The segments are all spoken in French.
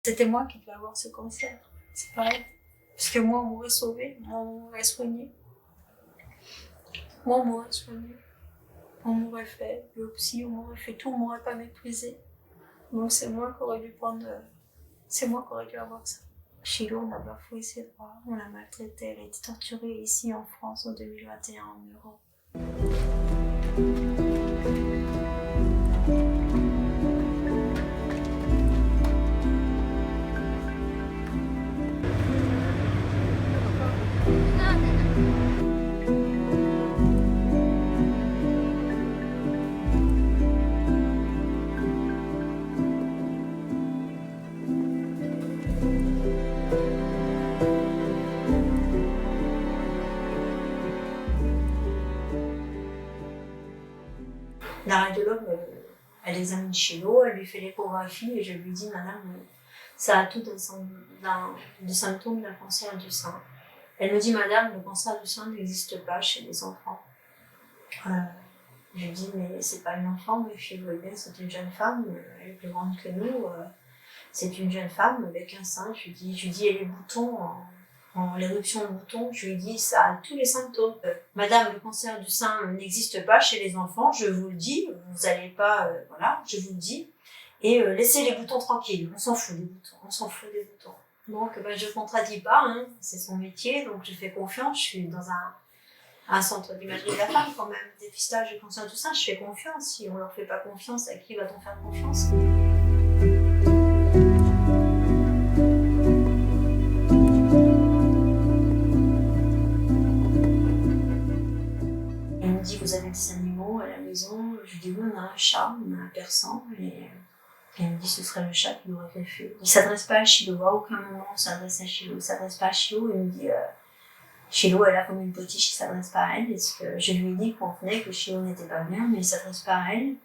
C'était moi qui devais avoir ce cancer. C'est pareil. Parce que moi, on m'aurait sauvé, moi, on m'aurait soigné. Moi, on m'aurait soigné. On m'aurait fait biopsie, on m'aurait fait tout, on m'aurait pas méprisé. Donc c'est moi qui aurais dû prendre. C'est moi qui aurais dû avoir ça. Chilo, on a bafoué ses droits, on l'a maltraitée, elle a été torturée ici en France en 2021 en Europe. La radiologue, elle examine Chilo, elle lui fait l'échographie et je lui dis, madame, ça a tout des symptômes d'un cancer du sein. Elle me dit, madame, le cancer du sein n'existe pas chez les enfants. Je lui dis, mais c'est pas une enfant, mais je vois bien, c'est une jeune femme, elle est plus grande que nous, c'est une jeune femme avec un sein. Je lui dis, et les boutons, l'éruption de boutons, je lui dis, ça a tous les symptômes. Madame, le cancer du sein n'existe pas chez les enfants, je vous le dis, vous n'allez pas, voilà, je vous le dis. Et laissez les boutons tranquilles, on s'en fout des boutons, on s'en fout des boutons. Donc, je ne contredis pas, hein, c'est son métier, donc je fais confiance, je suis dans un centre d'imagerie de la femme quand même, dépistage du cancer du sein, je fais confiance. Si on leur fait pas confiance, à qui va-t-on faire confiance? Elle me dit, vous avez des animaux à la maison? Je lui dis, oui, on a un chat, on a un persan, et elle me dit, ce serait le chat qui l'aurait greffé. Il ne s'adresse pas à Chilo, à aucun moment on s'adresse à Chilo, il ne s'adresse pas à Chilo, il me dit, Chilo, elle a comme une potiche, il ne s'adresse pas à elle. Est-ce que je lui ai dit qu'on venait, que Chilo n'était pas bien, mais il ne s'adresse pas à elle.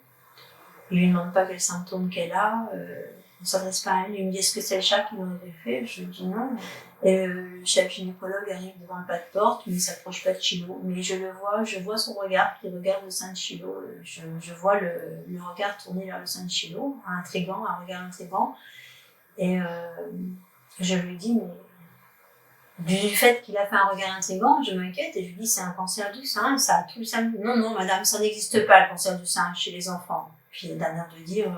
Il lui demande pas quels symptômes qu'elle a, il ne s'adresse pas à elle. Il me dit, est-ce que c'est le chat qui l'aurait fait? Je lui dis non. Et le chef gynécologue arrive devant le pas de porte, mais il ne s'approche pas de Chilo. Mais je vois son regard qui regarde le sein de Chilo. Je vois le regard tourné vers le sein de Chilo, un regard intrigant. Et je lui dis, mais du fait qu'il a fait un regard intrigant, je m'inquiète et je lui dis, c'est un cancer du sein, ça a tout le sein. Non, madame, ça n'existe pas le cancer du sein chez les enfants. Puis il a l'air de dire,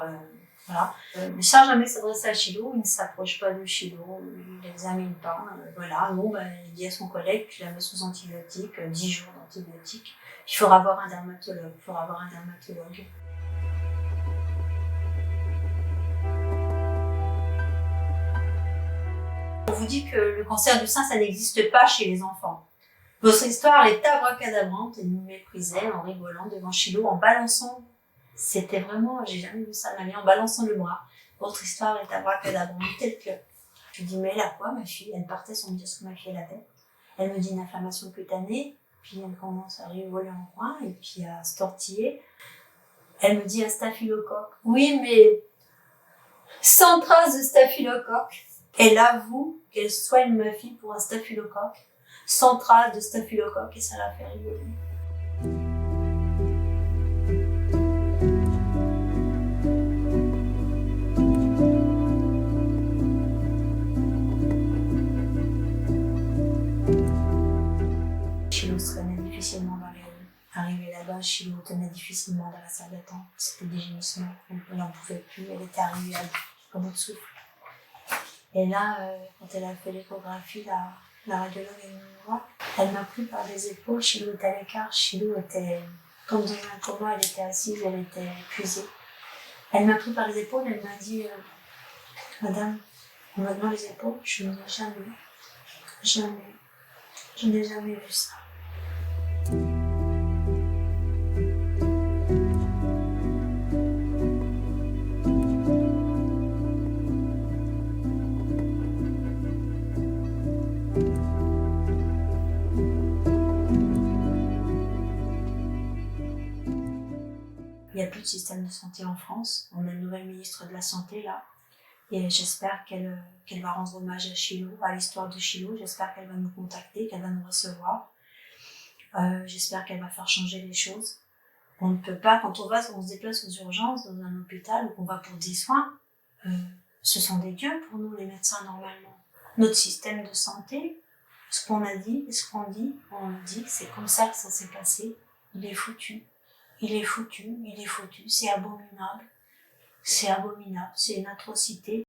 voilà. Mais sans jamais s'adresser à Chilo, il ne s'approche pas de Chilo, il n'examine pas. Voilà, il dit à son collègue qu'il la met sous antibiotiques, 10 jours d'antibiotiques. Il faudra voir un dermatologue, On vous dit que le cancer du sein, ça n'existe pas chez les enfants. Votre histoire est abracadabrante et nous méprisait en rigolant devant Chilo, en balançant. C'était vraiment, j'ai jamais vu ça de ma vie, en balançant le bras. Votre histoire est abracadabrante, telle que. Je lui dis, mais elle a quoi, ma fille? Elle partait sans me dire ce que ma fille elle avait. Elle me dit une inflammation cutanée, puis elle commence à rigoler en coin, et puis à se tortiller. Elle me dit un staphylocoque. Oui, mais sans trace de staphylocoque. Elle avoue qu'elle soigne ma fille pour un staphylocoque, sans trace de staphylocoque, et ça la fait rigoler. Chilo se traînait difficilement dans les rues. Arrivée là-bas, Chilo tenait difficilement dans la salle d'attente. C'était des gémissements. Elle n'en pouvait plus. Elle était arrivée à bout de souffle. Et là, quand elle a fait l'échographie, la radiologue est venue me voir. Elle m'a pris par les épaules. Chilo était à l'écart. Chilo était comme dans un coma. Elle était assise. Elle était épuisée. Elle m'a pris par les épaules. Elle m'a dit, madame, en me donnant les épaules, je n'ai jamais vu ça. Il n'y a plus de système de santé en France. On a une nouvelle ministre de la Santé là. Et j'espère qu'elle va rendre hommage à Chilo, à l'histoire de Chilo. J'espère qu'elle va nous contacter, qu'elle va nous recevoir. J'espère qu'elle va faire changer les choses. On ne peut pas, quand on se déplace aux urgences dans un hôpital ou qu'on va pour des soins, Ce sont des dieux pour nous, les médecins, normalement. Notre système de santé, ce qu'on a dit, ce qu'on dit, on dit que c'est comme ça que ça s'est passé. Il est foutu. Il est foutu, il est foutu. C'est abominable. C'est abominable. C'est une atrocité.